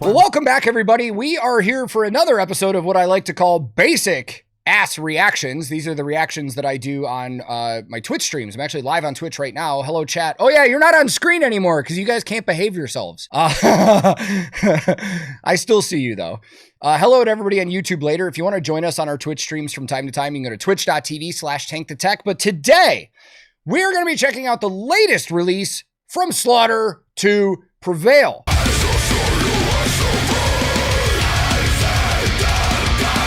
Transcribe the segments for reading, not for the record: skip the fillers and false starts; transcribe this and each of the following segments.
Well, welcome back, everybody. We are here for another episode of what I like to call basic ass reactions. These are the reactions that I do on my Twitch streams. I'm actually live on Twitch right now. Hello, chat. Oh, yeah, you're not on screen anymore because you guys can't behave yourselves. I still see you, though. Hello to everybody on YouTube later. If you want to join us on our Twitch streams from time to time, you can go to twitch.tv/TankTheTech. But today, we're going to be checking out the latest release from Slaughter to Prevail.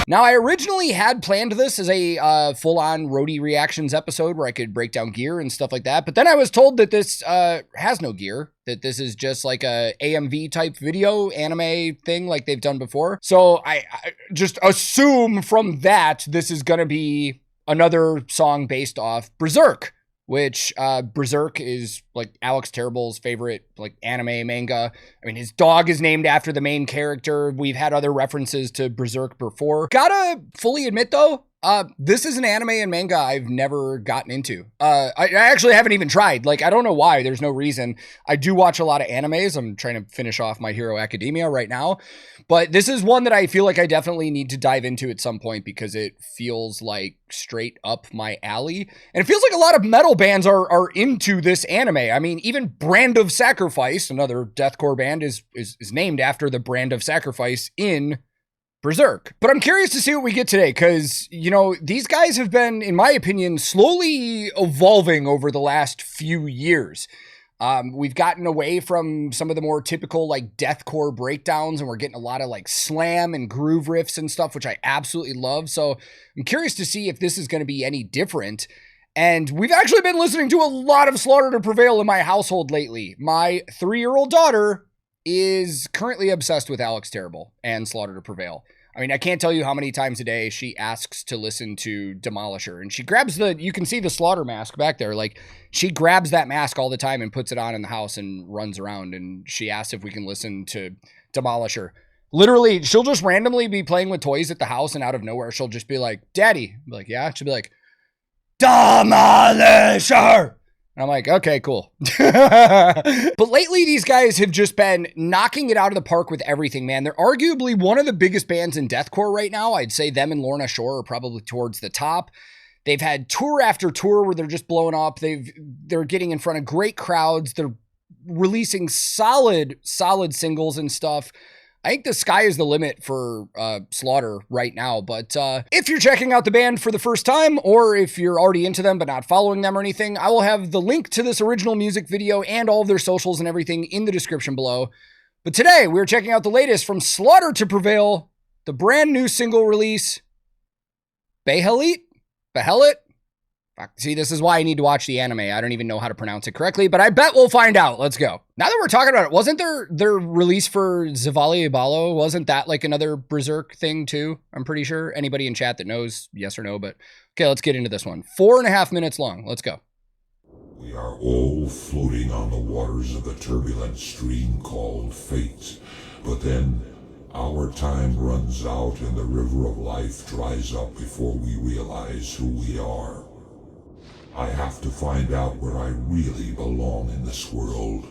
Now, I originally had planned this as a full-on roadie reactions episode where I could break down gear and stuff like that, but then I was told that this has no gear, that this is just like a AMV type video anime thing like they've done before. So I just assume from that this is going to be another song based off Berserk, which Berserk is like Alex Terrible's favorite like anime manga. I mean, his dog is named after the main character. We've had other references to Berserk before. Gotta fully admit though, this is an anime and manga I've never gotten into. I actually haven't even tried. Like, I don't know why. There's no reason. I do watch a lot of animes. I'm trying to finish off My Hero Academia right now. But this is one that I feel like I definitely need to dive into at some point because it feels like straight up my alley. And it feels like a lot of metal bands are into this anime. I mean, even Brand of Sacrifice, another deathcore band, is named after the Brand of Sacrifice in Berserk. But I'm curious to see what we get today because, you know, these guys have been, in my opinion, slowly evolving over the last few years. We've gotten away from some of the more typical like deathcore breakdowns and we're getting a lot of like slam and groove riffs and stuff, which I absolutely love. So I'm curious to see if this is going to be any different. And we've actually been listening to a lot of Slaughter to Prevail in my household lately. My 3-year-old daughter is currently obsessed with Alex Terrible and Slaughter to Prevail. I mean, I can't tell you how many times a day she asks to listen to Demolisher. And she grabs you can see the Slaughter mask back there. Like, she grabs that mask all the time and puts it on in the house and runs around. And she asks if we can listen to Demolisher. Literally, she'll just randomly be playing with toys at the house and out of nowhere, she'll just be like, Daddy. I'm like, yeah? She'll be like, Demolisher! And I'm like, okay, cool. But lately, these guys have just been knocking it out of the park with everything, man. They're arguably one of the biggest bands in deathcore right now. I'd say them and Lorna Shore are probably towards the top. They've had tour after tour where they're just blowing up. They're getting in front of great crowds. They're releasing solid singles and stuff. I think the sky is the limit for Slaughter right now, but if you're checking out the band for the first time, or if you're already into them but not following them or anything, I will have the link to this original music video and all of their socials and everything in the description below. But today, we're checking out the latest from Slaughter to Prevail, the brand new single release, Behelit? See, this is why I need to watch the anime. I don't even know how to pronounce it correctly, but I bet we'll find out. Let's go. Now that we're talking about it, wasn't their release for Zavali Ibalo, wasn't that like another Berserk thing too? I'm pretty sure. Anybody in chat that knows, yes or no, but okay, let's get into this one. 4.5 minutes long. Let's go. We are all floating on the waters of a turbulent stream called fate, but then our time runs out and the river of life dries up before we realize who we are. I have to find out where I really belong in this world.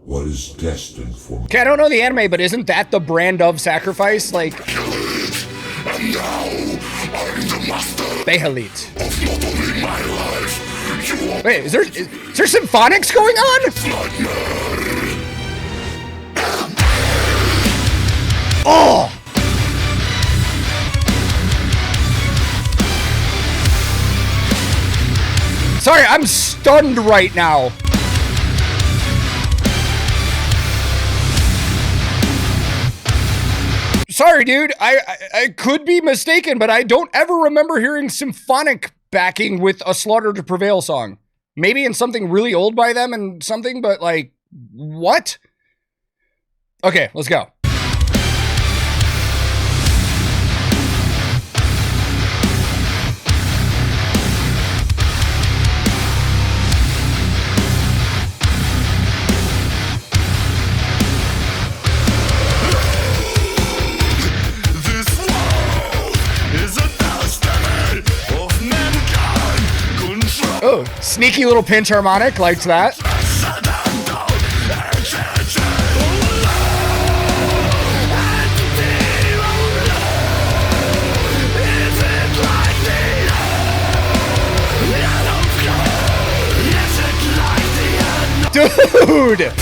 What is destined for me. Okay, I don't know the anime, but isn't that the Brand of Sacrifice? Like, and now I'm the master Behelit. of not only my life. Wait, is there symphonics going on? Oh! Sorry, I'm stunned right now. Sorry, dude. I could be mistaken, but I don't ever remember hearing symphonic backing with a Slaughter to Prevail song. Maybe in something really old by them and something, but like, what? Okay, let's go. This world is a testament of mankind. Oh, sneaky little pinch harmonic, liked that. Dude!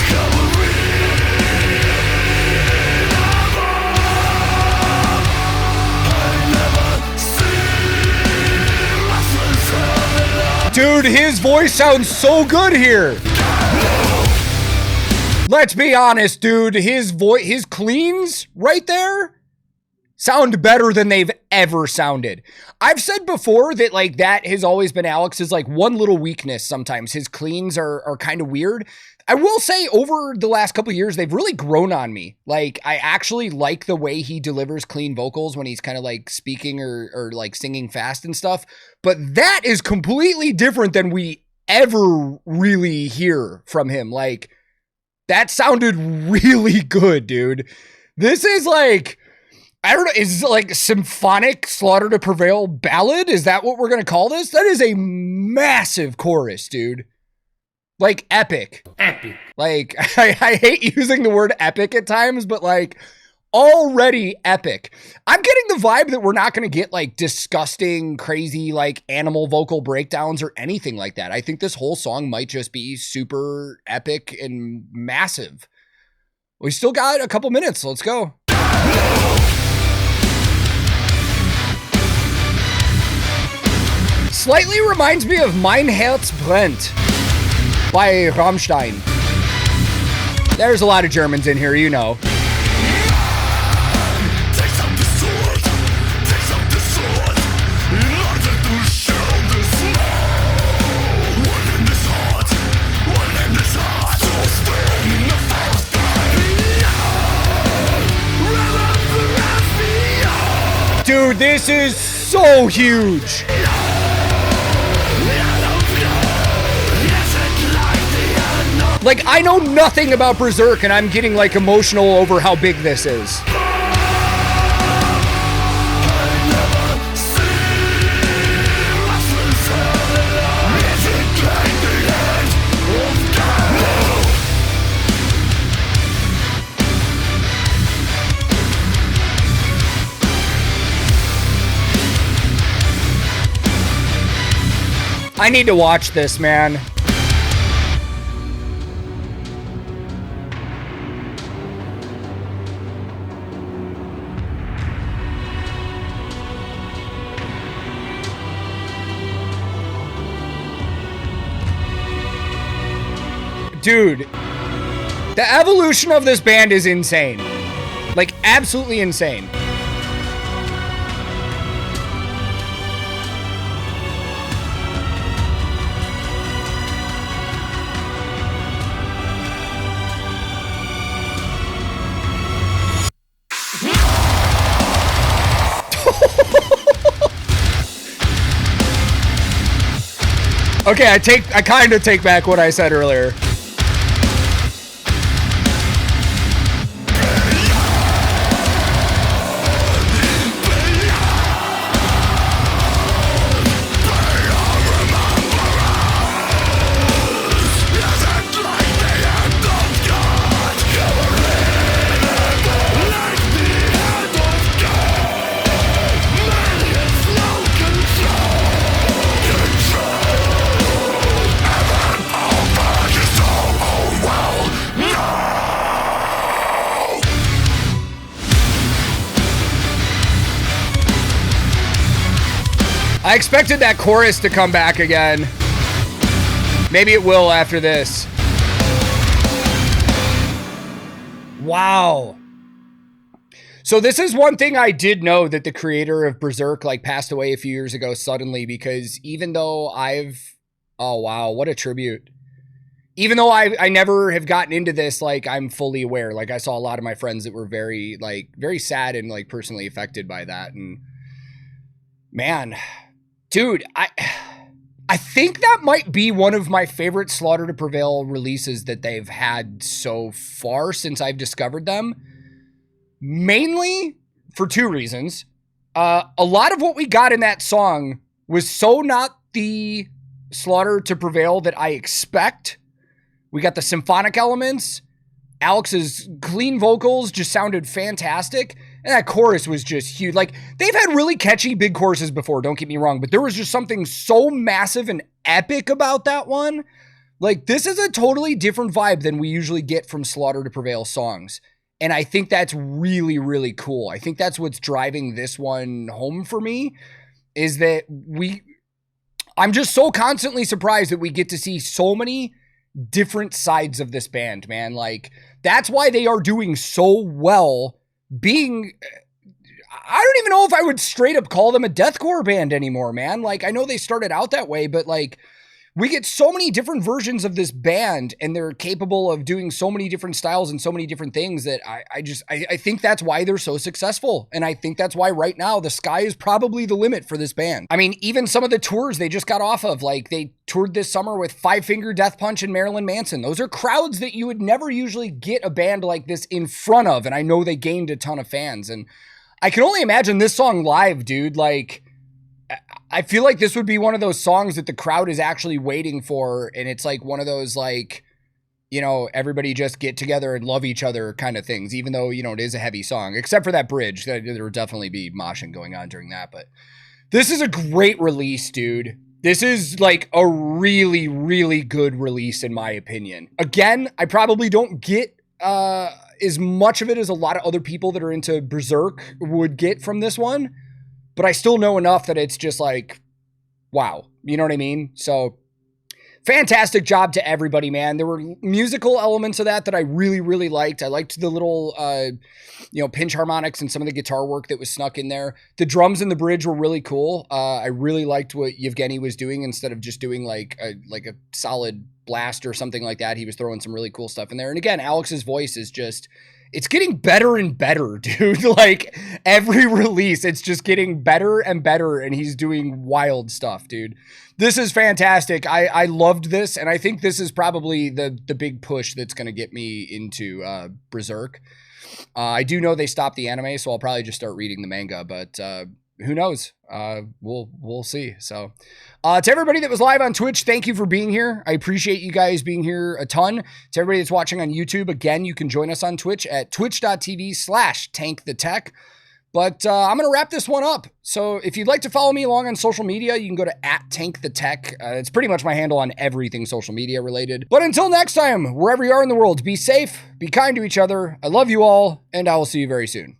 Dude, his voice sounds so good here. Let's be honest, dude. His cleans right there sound better than they've ever sounded. I've said before that like that has always been Alex's like one little weakness sometimes. His cleans are kind of weird. I will say over the last couple of years, they've really grown on me. Like I actually like the way he delivers clean vocals when he's kind of like speaking or like singing fast and stuff. But that is completely different than we ever really hear from him. Like that sounded really good, dude. This is like, I don't know, is it like symphonic Slaughter to Prevail ballad? Is that what we're going to call this? That is a massive chorus, dude. Like epic. Epic. Like I hate using the word epic at times, but like already epic. I'm getting the vibe that we're not going to get like disgusting, crazy, like animal vocal breakdowns or anything like that. I think this whole song might just be super epic and massive. We still got a couple minutes. Let's go. Slightly reminds me of Mein Herz brennt by Rammstein. There's a lot of Germans in here, you know. Dude, this is so huge. Like, I know nothing about Berserk, and I'm getting, like, emotional over how big this is. I need to watch this, man. Dude, the evolution of this band is insane. Like, absolutely insane. Okay, I kind of take back what I said earlier. I expected that chorus to come back again. Maybe it will after this. Wow. So this is one thing I did know, that the creator of Berserk like passed away a few years ago suddenly, because even though oh wow, what a tribute. Even though I never have gotten into this, like I'm fully aware. Like I saw a lot of my friends that were very sad and like personally affected by that. And man, dude, I think that might be one of my favorite Slaughter to Prevail releases that they've had so far since I've discovered them. Mainly for two reasons. A lot of what we got in that song was so not the Slaughter to Prevail that I expect. We got the symphonic elements. Alex's clean vocals just sounded fantastic. And that chorus was just huge. Like, they've had really catchy big choruses before, don't get me wrong, but there was just something so massive and epic about that one. Like, this is a totally different vibe than we usually get from Slaughter to Prevail songs. And I think that's really, really cool. I think that's what's driving this one home for me, is that I'm just so constantly surprised that we get to see so many different sides of this band, man. Like, that's why they are doing so well being, I don't even know if I would straight up call them a deathcore band anymore, man. Like, I know they started out that way, but like, we get so many different versions of this band, and they're capable of doing so many different styles and so many different things that I think that's why they're so successful. And I think that's why right now the sky is probably the limit for this band. I mean, even some of the tours they just got off of, like they toured this summer with Five Finger Death Punch and Marilyn Manson. Those are crowds that you would never usually get a band like this in front of. And I know they gained a ton of fans, and I can only imagine this song live, dude. Like, I feel like this would be one of those songs that the crowd is actually waiting for. And it's like one of those, like, you know, everybody just get together and love each other kind of things, even though, you know, it is a heavy song, except for that bridge. There would definitely be moshing going on during that. But this is a great release, dude. This is like a really, really good release, in my opinion. Again, I probably don't get as much of it as a lot of other people that are into Berserk would get from this one, but I still know enough that it's just like, wow. You know what I mean? So fantastic job to everybody, man. There were musical elements of that I really, really liked. I liked the little, you know, pinch harmonics and some of the guitar work that was snuck in there. The drums in the bridge were really cool. I really liked what Yevgeny was doing. Instead of just doing like a solid blast or something like that, he was throwing some really cool stuff in there. And again, Alex's voice is just, it's getting better and better, dude. Like, every release, it's just getting better and better, and he's doing wild stuff, dude. This is fantastic. I loved this, and I think this is probably the big push that's going to get me into Berserk. I do know they stopped the anime, so I'll probably just start reading the manga, but who knows? We'll see. So to everybody that was live on Twitch, thank you for being here. I appreciate you guys being here a ton. To everybody that's watching on YouTube, again, you can join us on Twitch at twitch.tv/TankTheTech. But I'm going to wrap this one up. So if you'd like to follow me along on social media, you can go to @TankTheTech. It's pretty much my handle on everything social media related. But until next time, wherever you are in the world, be safe, be kind to each other. I love you all, and I will see you very soon.